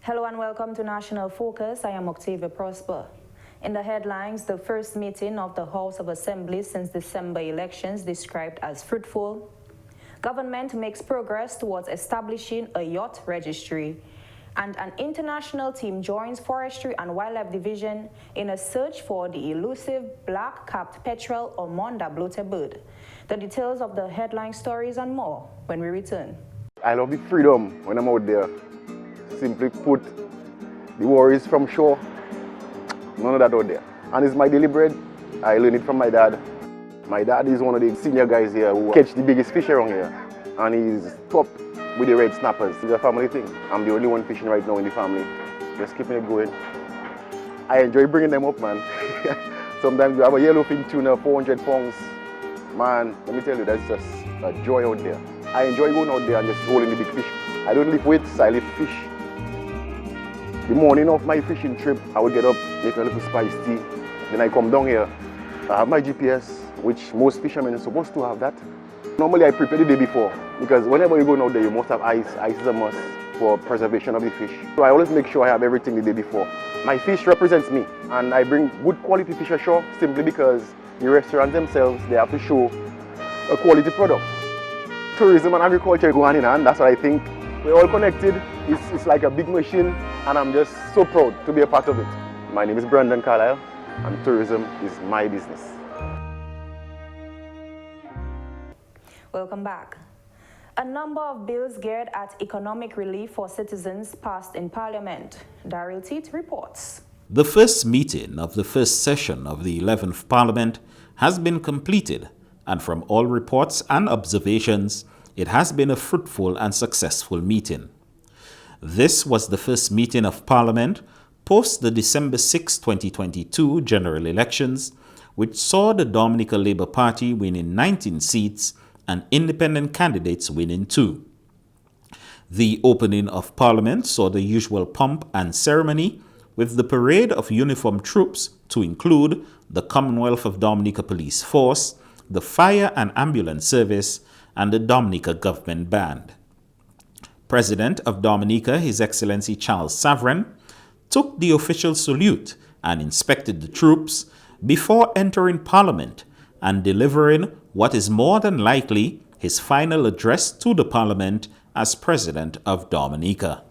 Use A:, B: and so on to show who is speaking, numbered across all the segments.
A: Hello and welcome to National Focus. I am Octavia Prosper. In the headlines, the first meeting of the House of Assembly since December elections described as fruitful. Government makes progress towards establishing a yacht registry. And an international team joins Forestry and Wildlife Division in a search for the elusive black-capped petrel or Manda bird. The details of the headline stories and more when we return.
B: I love the freedom when I'm out there. Simply put, the worries from shore, none of that out there. And it's my daily bread. I learned it from my dad. My dad is one of the senior guys here who catch the biggest fish around here. And he's top with the red snappers. It's a family thing. I'm the only one fishing right now in the family. Just keeping it going. I enjoy bringing them up, man. Sometimes you have a yellowfin tuna, 400 pounds. Man, let me tell you, that's just a joy out there. I enjoy going out there and just holding the big fish. I don't lift weights, I lift fish. The morning of my fishing trip, I would get up, make a little spiced tea. Then I come down here. I have my GPS, which most fishermen are supposed to have that. Normally I prepare the day before, because whenever you go out there, you must have ice. Ice is a must for preservation of the fish. So I always make sure I have everything the day before. My fish represents me, and I bring good quality fish ashore simply because the restaurants themselves, they have to show a quality product. Tourism and agriculture go hand in hand, that's what I think. We're all connected. It's like a big machine, and I'm just so proud to be a part of it. My name is Brandon Carlisle, and tourism is my business.
A: Welcome back. A number of bills geared at economic relief for citizens passed in Parliament. Daryl Teet reports.
C: The first meeting of the first session of the 11th Parliament has been completed, and from all reports and observations, it has been a fruitful and successful meeting. This was the first meeting of Parliament post the December 6, 2022 general elections, which saw the Dominica Labour Party winning 19 seats and independent candidates winning 2. The opening of Parliament saw the usual pomp and ceremony with the parade of uniformed troops to include the Commonwealth of Dominica Police Force, the Fire and Ambulance Service, and the Dominica Government Band. President of Dominica, His Excellency Charles Savran, took the official salute and inspected the troops before entering Parliament and delivering what is more than likely his final address to the Parliament as President of Dominica.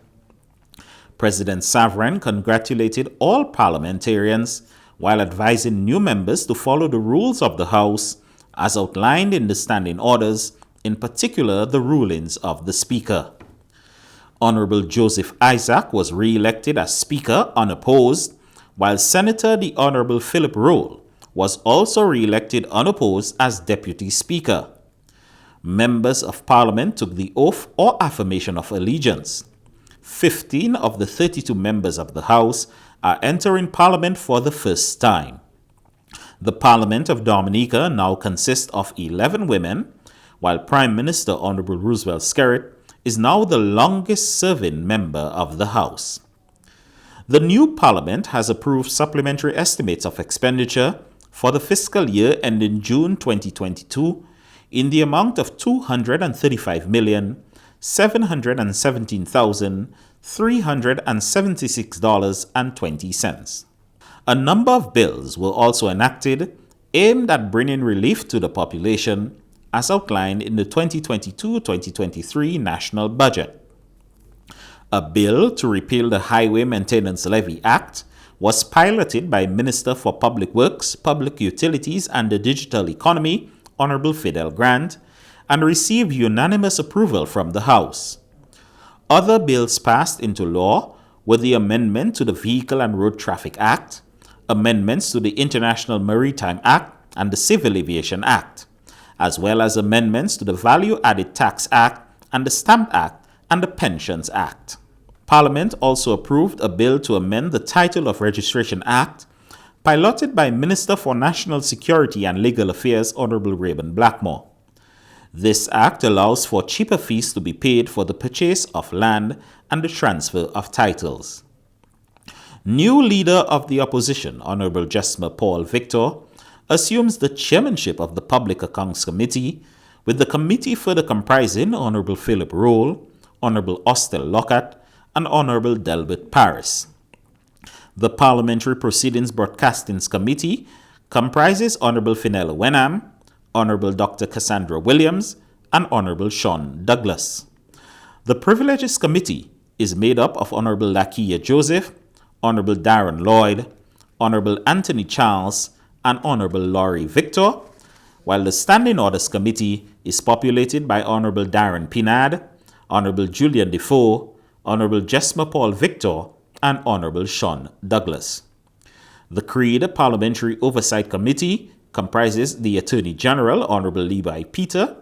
C: President Savran congratulated all parliamentarians while advising new members to follow the rules of the House as outlined in the standing orders, in particular the rulings of the Speaker. Honorable Joseph Isaac was re-elected as Speaker unopposed, while Senator the Honorable Philip Rolle was also re-elected unopposed as Deputy Speaker. Members of Parliament took the oath or affirmation of allegiance. 15 of the 32 members of the House are entering Parliament for the first time. The Parliament of Dominica now consists of 11 women, while Prime Minister Honorable Roosevelt Skerritt is now the longest-serving member of the House. The new Parliament has approved supplementary estimates of expenditure for the fiscal year ending June 2022 in the amount of $235,717,376.20. A number of bills were also enacted aimed at bringing relief to the population, as outlined in the 2022-2023 National Budget. A bill to repeal the Highway Maintenance Levy Act was piloted by Minister for Public Works, Public Utilities and the Digital Economy, Honorable Fidel Grant, and received unanimous approval from the House. Other bills passed into law were the amendment to the Vehicle and Road Traffic Act, amendments to the International Maritime Act and the Civil Aviation Act, as well as amendments to the Value Added Tax Act and the Stamp Act and the Pensions Act. Parliament also approved a bill to amend the Title of Registration Act, piloted by Minister for National Security and Legal Affairs Honorable Rayburn Blackmore. This act allows for cheaper fees to be paid for the purchase of land and the transfer of titles. New Leader of the Opposition, Honorable Jesmer Paul Victor, assumes the chairmanship of the Public Accounts Committee, with the committee further comprising Honorable Philip Rolle, Honorable Austell Lockhart, and Honorable Delbert Paris. The Parliamentary Proceedings Broadcasting Committee comprises Honorable Fenella Wenham, Honorable Dr. Cassandra Williams, and Honorable Sean Douglas. The Privileges Committee is made up of Honorable Lakia Joseph, Honorable Darren Lloyd, Honorable Anthony Charles, and Honorable Laurie Victor, while the Standing Orders Committee is populated by Honorable Darren Pinard, Honorable Julian Defoe, Honorable Jesma Paul Victor, and Honorable Sean Douglas. The Creed Parliamentary Oversight Committee comprises the Attorney General, Honorable Levi Peter,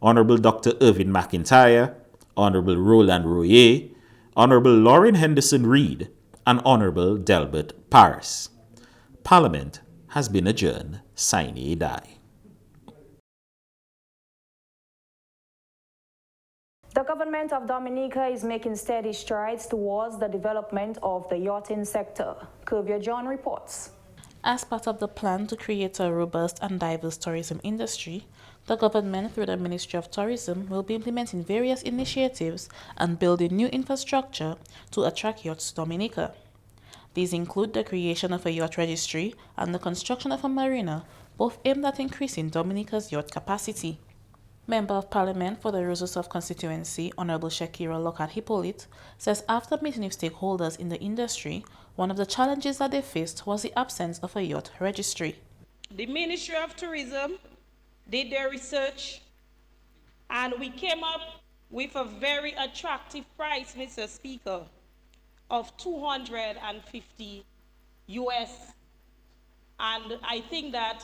C: Honorable Dr. Irvin McIntyre, Honorable Roland Royer, Honorable Lauren Henderson Reid, and Honorable Delbert Paris. Parliament has been adjourned. Sine die.
A: The government of Dominica is making steady strides towards the development of the yachting sector. Curvia John reports.
D: As part of the plan to create a robust and diverse tourism industry, the government, through the Ministry of Tourism, will be implementing various initiatives and building new infrastructure to attract yachts to Dominica. These include the creation of a yacht registry and the construction of a marina, both aimed at increasing Dominica's yacht capacity. Member of Parliament for the Rosersouth constituency, Honorable Shakira Lockhart Hippolyte, says after meeting with stakeholders in the industry, one of the challenges that they faced was the absence of a yacht registry.
E: The Ministry of Tourism did their research and we came up with a very attractive price, Mr. Speaker, of $250 US. And I think that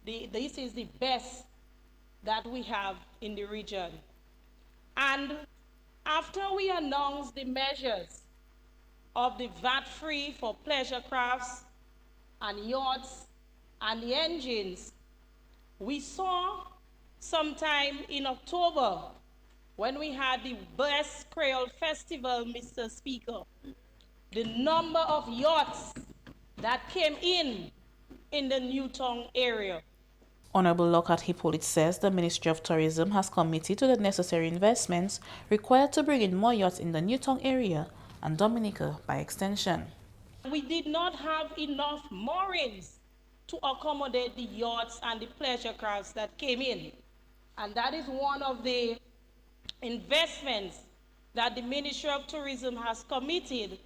E: this is the best that we have in the region. And after we announced the measures of the VAT-free for pleasure crafts and yachts and the engines, we saw sometime in October when we had the best Creole Festival, Mr. Speaker, the number of yachts that came in the Newtown area.
D: Honorable Lockhart Hippolyte says the Ministry of Tourism has committed to the necessary investments required to bring in more yachts in the Newtown area and Dominica by extension.
E: We did not have enough moorings to accommodate the yachts and the pleasure crafts that came in. And that is one of the investments that the Ministry of Tourism has committed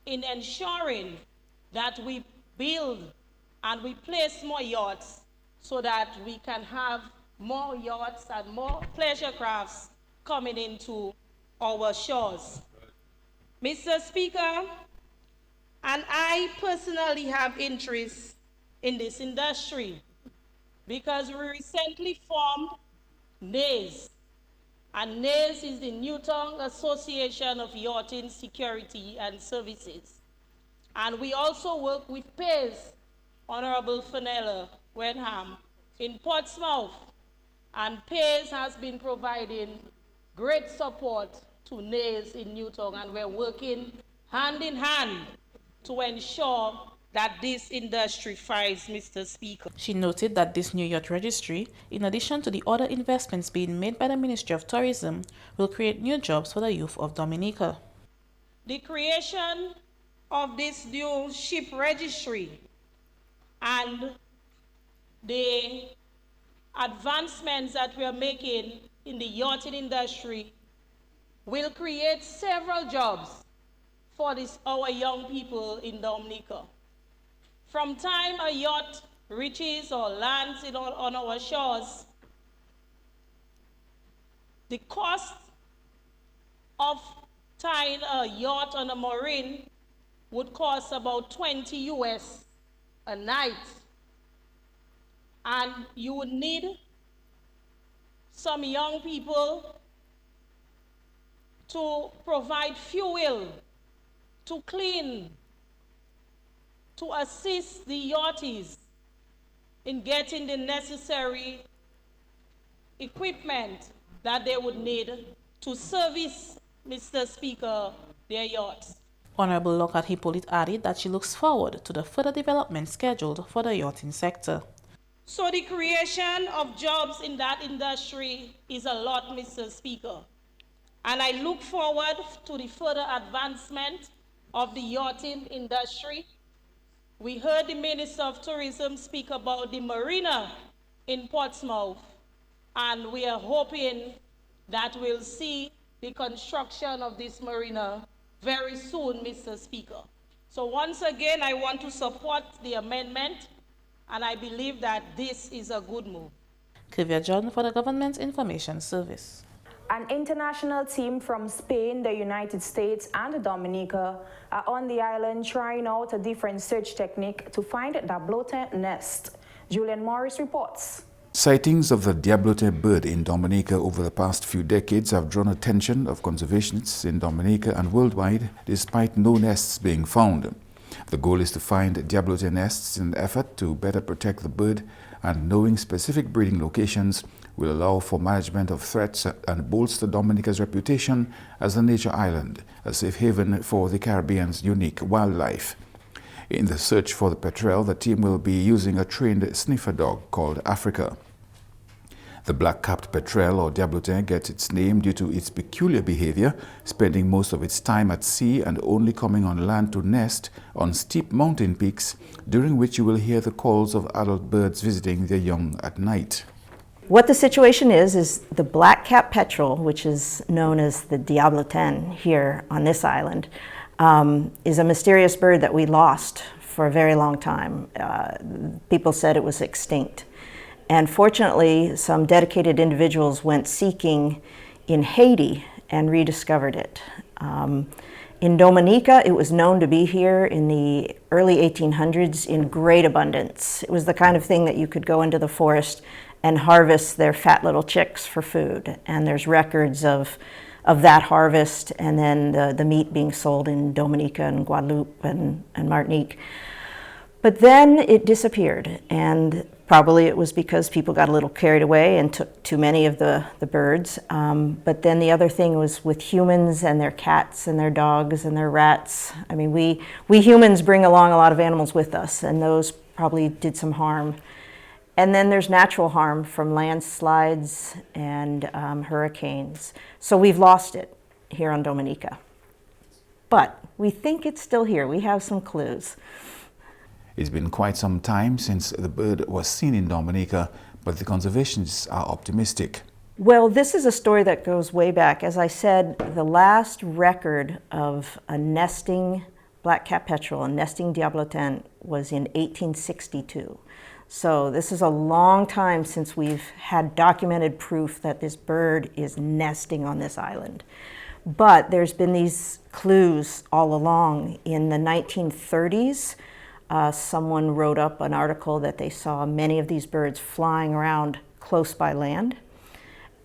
E: in ensuring that we build and we place more yachts so that we can have more yachts and more pleasure crafts coming into our shores. Mr. Speaker, and I personally have interest in this industry because we recently formed NAIS, and NAIS is the Newtown Association of Yachting Security and Services. And we also work with PACE, Honorable Fenella Wenham, in Portsmouth, and PACE has been providing great support to NAIS in Newtown, and we're working hand in hand to ensure that this industry thrives, Mr. Speaker.
D: She noted that this new yacht registry, in addition to the other investments being made by the Ministry of Tourism, will create new jobs for the youth of Dominica.
E: The creation of this new ship registry and the advancements that we are making in the yachting industry will create several jobs for our young people in Dominica. From time a yacht reaches or lands on our shores, the cost of tying a yacht on a marine would cost about 20 US a night. And you would need some young people to provide fuel, to clean, to assist the yachties in getting the necessary equipment that they would need to service, Mr. Speaker, their yachts.
D: Honorable Lockhart Hippolyte added that she looks forward to the further development scheduled for the yachting sector.
E: So the creation of jobs in that industry is a lot, Mr. Speaker. And I look forward to the further advancement of the yachting industry. We heard the Minister of Tourism speak about the marina in Portsmouth, and we are hoping that we'll see the construction of this marina very soon, Mr. Speaker. So once again, I want to support the amendment, and I believe that this is a good move.
D: Kivia John for the Government Information Service.
A: An international team from Spain, the United States, and Dominica are on the island trying out a different search technique to find the Diablotin nest. Julian Morris reports.
F: Sightings of the Diablotin bird in Dominica over the past few decades have drawn attention of conservationists in Dominica and worldwide, despite no nests being found. The goal is to find Diablotin nests in an effort to better protect the bird, and knowing specific breeding locations will allow for management of threats and bolster Dominica's reputation as a nature island, a safe haven for the Caribbean's unique wildlife. In the search for the petrel, the team will be using a trained sniffer dog called Africa. The black-capped petrel, or Diablotin, gets its name due to its peculiar behavior, spending most of its time at sea and only coming on land to nest on steep mountain peaks, during which you will hear the calls of adult birds visiting their young at night.
G: What the situation is the black-capped petrel, which is known as the Diablotin here on this island, is a mysterious bird that we lost for a very long time. People said it was extinct. And fortunately, some dedicated individuals went seeking in Haiti and rediscovered it. In Dominica, it was known to be here in the early 1800s in great abundance. It was the kind of thing that you could go into the forest and harvest their fat little chicks for food. And there's records of that harvest, and then the meat being sold in Dominica and Guadeloupe and Martinique. But then it disappeared, and probably it was because people got a little carried away and took too many of the birds. But then the other thing was with humans and their cats and their dogs and their rats. I mean, we humans bring along a lot of animals with us, and those probably did some harm. And then there's natural harm from landslides and hurricanes. So we've lost it here on Dominica. But we think it's still here. We have some clues.
F: It's been quite some time since the bird was seen in Dominica, but the conservationists are optimistic.
G: Well, this is a story that goes way back. As I said, the last record of a nesting black-capped petrel, a nesting Diablotin, was in 1862. So this is a long time since we've had documented proof that this bird is nesting on this island. But there's been these clues all along. In the 1930s, someone wrote up an article that they saw many of these birds flying around close by land.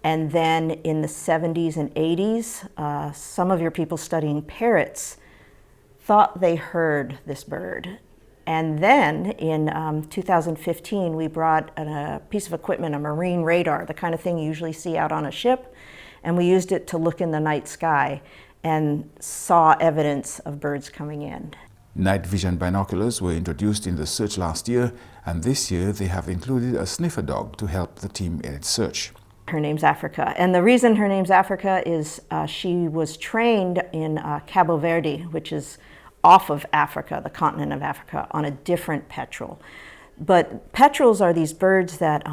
G: And then in the 70s and 80s, some of your people studying parrots thought they heard this bird. And then in 2015, we brought a piece of equipment, a marine radar, the kind of thing you usually see out on a ship, and we used it to look in the night sky and saw evidence of birds coming in.
F: Night vision binoculars were introduced in the search last year, and this year they have included a sniffer dog to help the team in its search.
G: Her name's Africa, and the reason her name's Africa is she was trained in Cabo Verde, which is off of Africa, the continent of Africa, on a different petrel. But petrels are these birds that,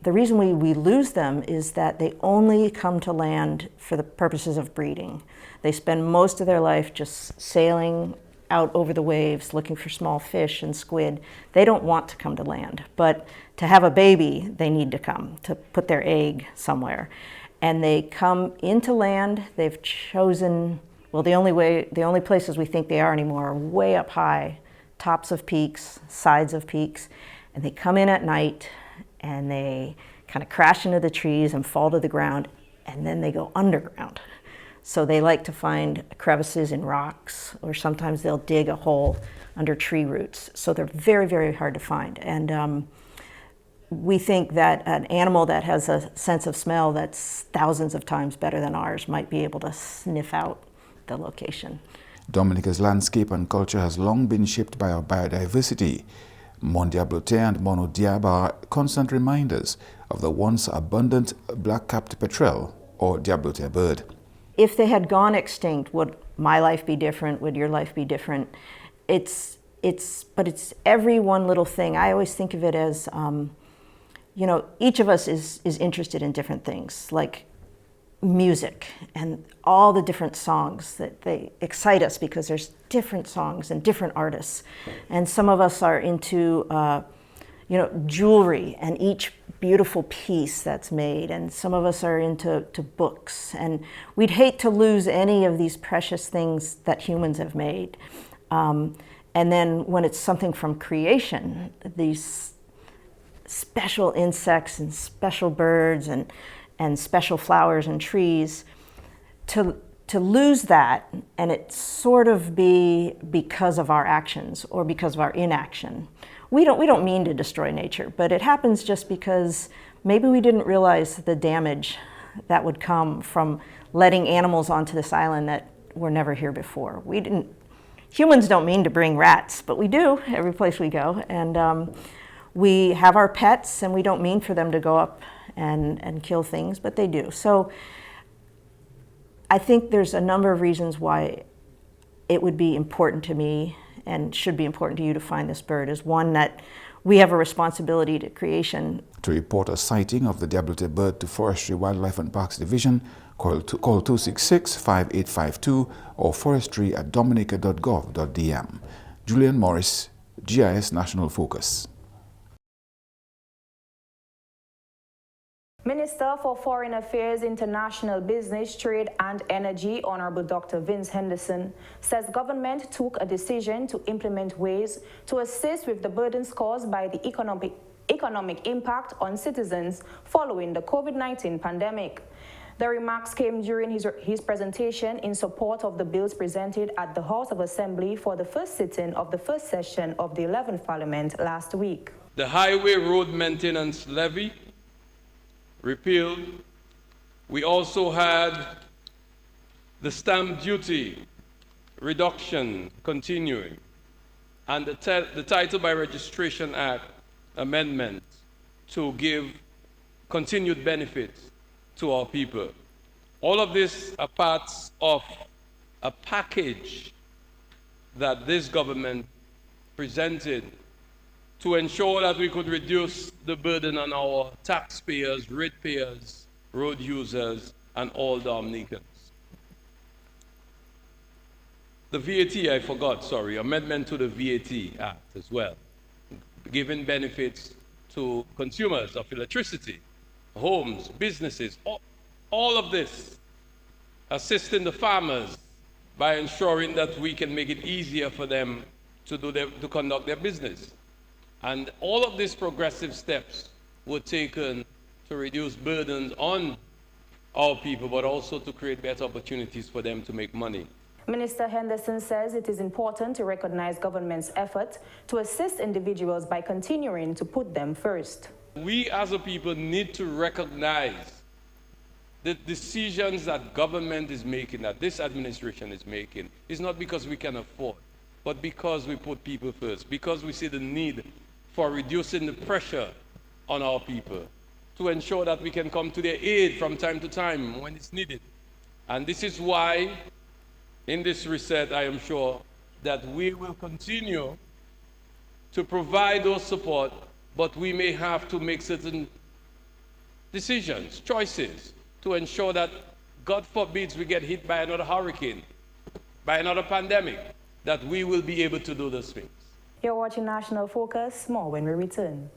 G: the reason we lose them is that they only come to land for the purposes of breeding. They spend most of their life just sailing out over the waves looking for small fish and squid. They don't want to come to land, but to have a baby, they need to come, to put their egg somewhere. And they come into land. They've chosen, well, the only places we think they are anymore are way up high, tops of peaks, sides of peaks, and they come in at night and they kind of crash into the trees and fall to the ground, and then they go underground. So they like to find crevices in rocks, or sometimes they'll dig a hole under tree roots. So they're very, very hard to find. And we think that an animal that has a sense of smell that's thousands of times better than ours might be able to sniff out the location.
F: Dominica's landscape and culture has long been shaped by our biodiversity. Mont Diablotin and Mono Diab are constant reminders of the once abundant black-capped petrel, or Diablotin bird.
G: if they had gone extinct, would my life be different? Would your life be different? But it's every one little thing. I always think of it as, you know, each of us is interested in different things, like music and all the different songs that they excite us because there's different songs and different artists. And some of us are into, you know, jewelry and each beautiful piece that's made. And some of us are into books. And we'd hate to lose any of these precious things that humans have made. And then when it's something from creation, these special insects and special birds and special flowers and trees, to lose that and it sort of be because of our actions or because of our inaction. We don't mean to destroy nature, but it happens just because maybe we didn't realize the damage that would come from letting animals onto this island that were never here before. Humans don't mean to bring rats, but we do every place we go. And we have our pets, and we don't mean for them to go up and kill things, but they do. So I think there's a number of reasons why it would be important to me and should be important to you to find this bird. Is one, that we have a responsibility to creation.
F: To report a sighting of the diablote bird to Forestry, Wildlife and Parks Division, call 266-5852 or forestry@dominica.gov.dm. Julian Morris, GIS National Focus.
A: Minister for Foreign Affairs, International Business, Trade and Energy, Honorable Dr. Vince Henderson, says government took a decision to implement ways to assist with the burdens caused by the economic impact on citizens following the COVID-19 pandemic. The remarks came during his presentation in support of the bills presented at the House of Assembly for the first sitting of the first session of the 11th Parliament last week.
H: The Highway Road Maintenance Levy repealed. We also had the stamp duty reduction continuing, and the Title by Registration Act amendment to give continued benefits to our people. All of this are parts of a package that this government presented to ensure that we could reduce the burden on our taxpayers, ratepayers, road users, and all Dominicans. The VAT, I forgot, sorry, amendment to the VAT Act as well, giving benefits to consumers of electricity, homes, businesses, all of this, assisting the farmers by ensuring that we can make it easier for them to conduct their business. And all of these progressive steps were taken to reduce burdens on our people, but also to create better opportunities for them to make money.
A: Minister Henderson says it is important to recognize government's effort to assist individuals by continuing to put them first.
H: We as a people need to recognize the decisions that government is making, that this administration is making, is not because we can afford, but because we put people first, because we see the need for reducing the pressure on our people, to ensure that we can come to their aid from time to time when it's needed. And this is why, in this reset, I am sure that we will continue to provide those support, but we may have to make certain decisions, choices, to ensure that, God forbids, we get hit by another hurricane, by another pandemic, that we will be able to do those things.
A: You're watching National Focus. More when we return.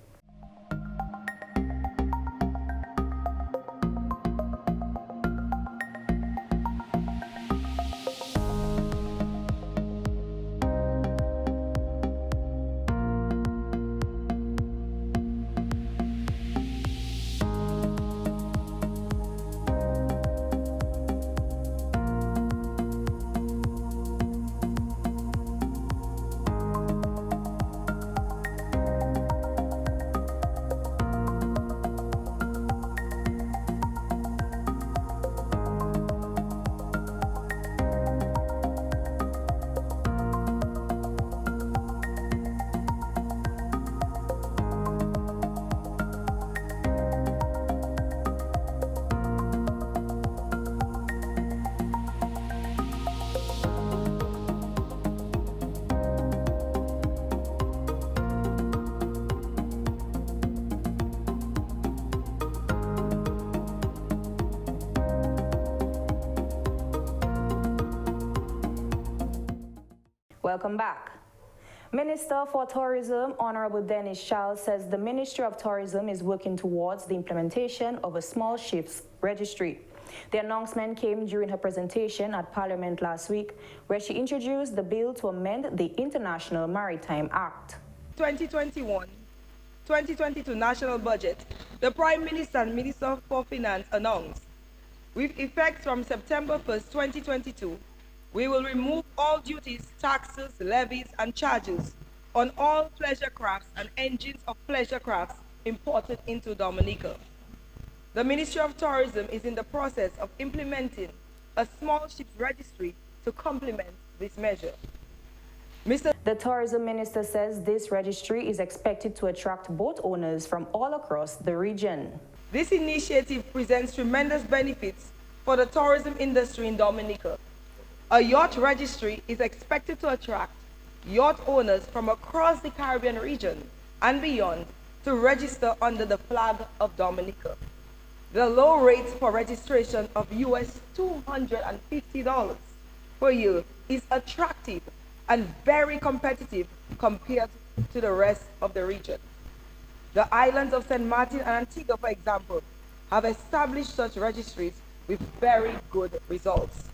A: Welcome back. Minister for Tourism, Honorable Dennis Charles, says the Ministry of Tourism is working towards the implementation of a small ships registry. The announcement came during her presentation at Parliament last week, where she introduced the bill to amend the International Maritime Act.
I: 2021-2022 national budget, the Prime Minister and Minister for Finance announced, with effect from September 1st, 2022, we will remove all duties, taxes, levies, and charges on all pleasure crafts and engines of pleasure crafts imported into Dominica. The Ministry of Tourism is in the process of implementing a small ships registry to complement this measure.
A: The Tourism Minister says this registry is expected to attract boat owners from all across the region.
I: This initiative presents tremendous benefits for the tourism industry in Dominica. A yacht registry is expected to attract yacht owners from across the Caribbean region and beyond to register under the flag of Dominica. The low rates for registration of US $250 per year is attractive and very competitive compared to the rest of the region. The islands of St. Martin and Antigua, for example, have established such registries with very good results.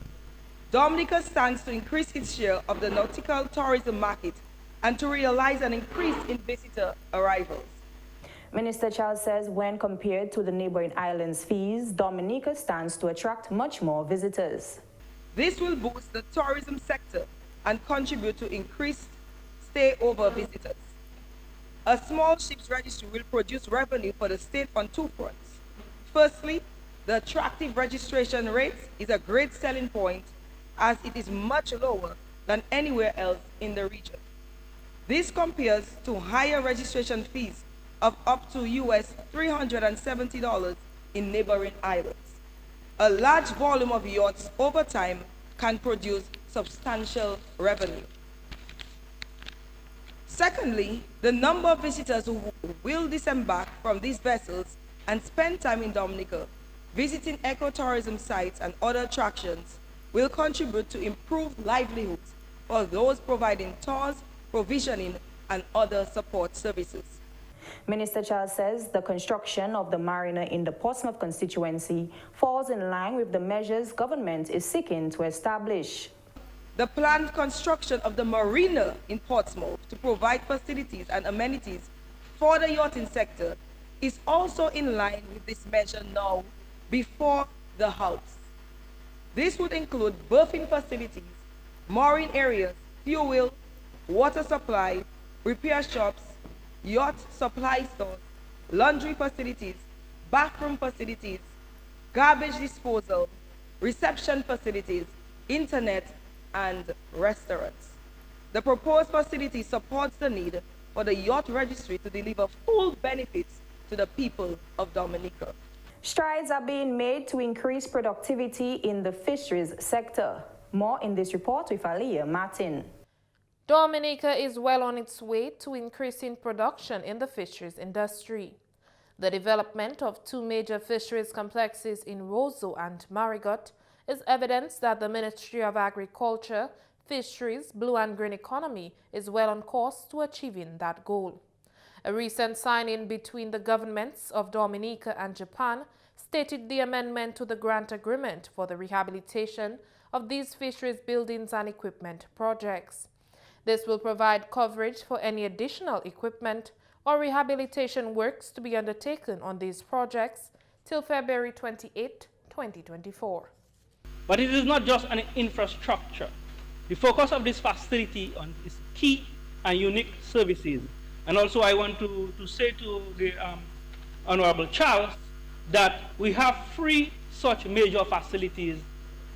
I: Dominica stands to increase its share of the nautical tourism market and to realize an increase in visitor arrivals.
A: Minister Charles says when compared to the neighboring islands' fees, Dominica stands to attract much more visitors.
I: This will boost the tourism sector and contribute to increased stay-over visitors. A small ships registry will produce revenue for the state on two fronts. Firstly, the attractive registration rate is a great selling point as it is much lower than anywhere else in the region. This compares to higher registration fees of up to US $370 in neighboring islands. A large volume of yachts over time can produce substantial revenue. Secondly, the number of visitors who will disembark from these vessels and spend time in Dominica, visiting ecotourism sites and other attractions, will contribute to improved livelihoods for those providing tours, provisioning, and other support services.
A: Minister Charles says the construction of the marina in the Portsmouth constituency falls in line with the measures government is seeking to establish.
I: The planned construction of the marina in Portsmouth to provide facilities and amenities for the yachting sector is also in line with this measure now before the House. This would include berthing facilities, mooring areas, fuel, water supply, repair shops, yacht supply stores, laundry facilities, bathroom facilities, garbage disposal, reception facilities, internet, and restaurants. The proposed facility supports the need for the yacht registry to deliver full benefits to the people of Dominica.
A: Strides are being made to increase productivity in the fisheries sector. More in this report with Aliyah Martin.
J: Dominica is well on its way to increasing production in the fisheries industry. The development of two major fisheries complexes in Roseau and Marigot is evidence that the Ministry of Agriculture, Fisheries, Blue and Green Economy is well on course to achieving that goal. A recent signing between the governments of Dominica and Japan stated the amendment to the grant agreement for the rehabilitation of these fisheries buildings and equipment projects. This will provide coverage for any additional equipment or rehabilitation works to be undertaken on these projects till February 28, 2024.
K: But it is not just an infrastructure. The focus of this facility is key and unique services. And also I want to say to the Honorable Charles that we have three such major facilities,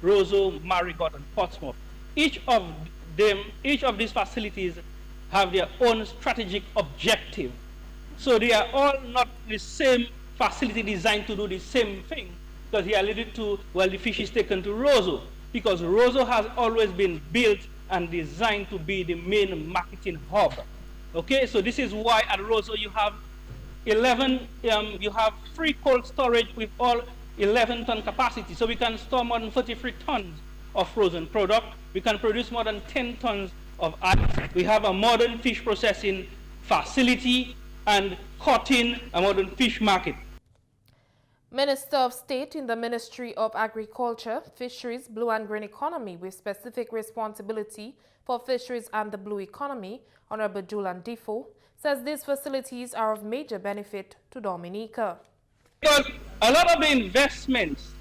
K: Roseau, Marigot, and Portsmouth. Each of these facilities have their own strategic objective. So they are all not the same facility designed to do the same thing, because he alluded to, well, the fish is taken to Roseau, because Roseau has always been built and designed to be the main marketing hub. Okay, so this is why at Roseau you have 3 cold storage with all 11-ton capacity. So we can store more than 33 tons of frozen product. We can produce more than 10 tons of ice. We have a modern fish processing facility and cutting a modern fish market.
J: Minister of State in the Ministry of Agriculture, Fisheries, Blue and Green Economy with specific responsibility for fisheries and the blue economy, Honorable Julian Defoe, says these facilities are of major benefit to Dominica.
K: Because a lot of the investments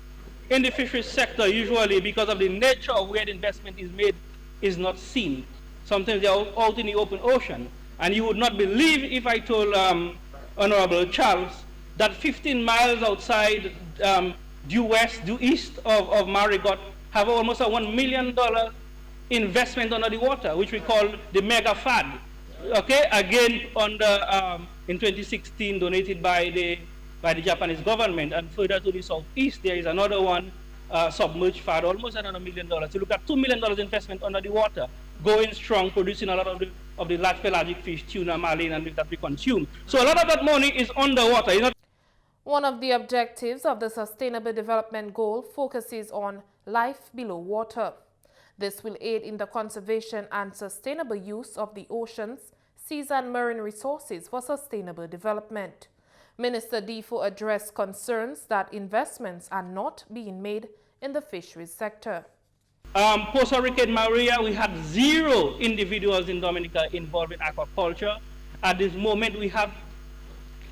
K: in the fisheries sector, usually because of the nature of where the investment is made, is not seen. Sometimes they are out in the open ocean. And you would not believe if I told Honorable Charles that 15 miles outside due east of Marigot have almost a $1 million investment under the water, which we call the mega FAD. Okay, again in 2016 donated by the Japanese government, and further to the southeast there is another one, submerged FAD, almost another $1 million. So look at $2 million investment under the water, going strong, producing a lot of the large pelagic fish, tuna, marlin, and that we consume. So a lot of that money is underwater.
J: One of the objectives of the Sustainable Development Goal focuses on life below water. This will aid in the conservation and sustainable use of the oceans, seas and marine resources for sustainable development. Minister Defoe addressed concerns that investments are not being made in the fisheries sector.
K: Post-Hurricane Maria, we had 0 individuals in Dominica involved in aquaculture. At this moment, we have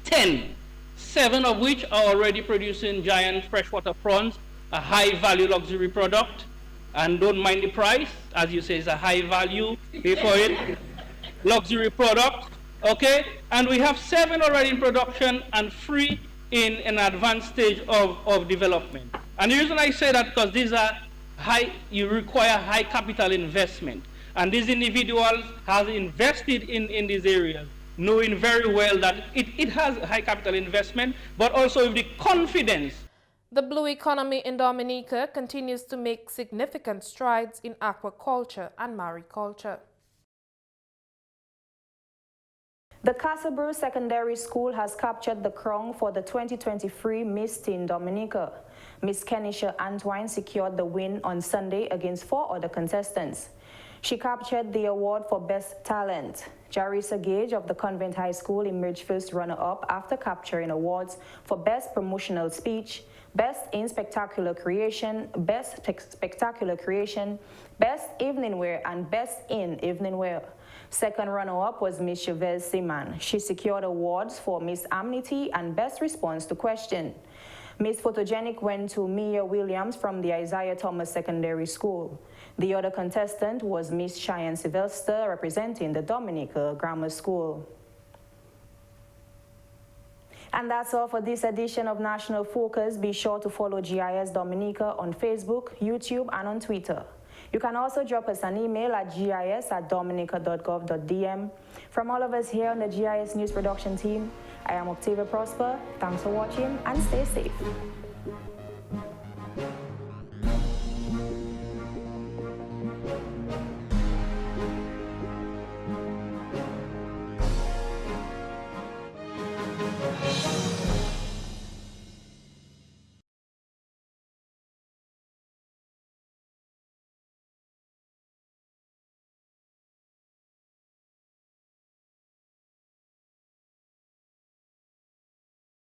K: 10, 7 of which are already producing giant freshwater prawns, a high-value luxury product, and don't mind the price. As you say, it's a high value, pay for it, luxury product, okay? And we have 7 already in production and 3 in an advanced stage of development. And the reason I say that, because these are you require high capital investment. And these individuals have invested in these areas, knowing very well that it has high capital investment, but also with the confidence.
J: The blue economy in Dominica continues to make significant strides in aquaculture and mariculture.
A: The Casabru Secondary School has captured the crown for the 2023 Miss Teen Dominica. Miss Kenisha Antwine secured the win on Sunday against 4 other contestants. She captured the award for Best Talent. Jarissa Gage of the Convent High School emerged first runner-up after capturing awards for Best Promotional Speech, Best in Spectacular Creation, Best Spectacular Creation, Best Evening Wear, and Best in Evening Wear. Second runner-up was Miss Chavez Seaman. She secured awards for Miss Amity and Best Response to Question. Miss Photogenic went to Mia Williams from the Isaiah Thomas Secondary School. The other contestant was Miss Cheyenne Sylvester, representing the Dominica Grammar School. And that's all for this edition of National Focus. Be sure to follow GIS Dominica on Facebook, YouTube, and on Twitter. You can also drop us an email at gis@dominica.gov.dm. From all of us here on the GIS News Production team, I am Octavia Prosper. Thanks for watching and stay safe.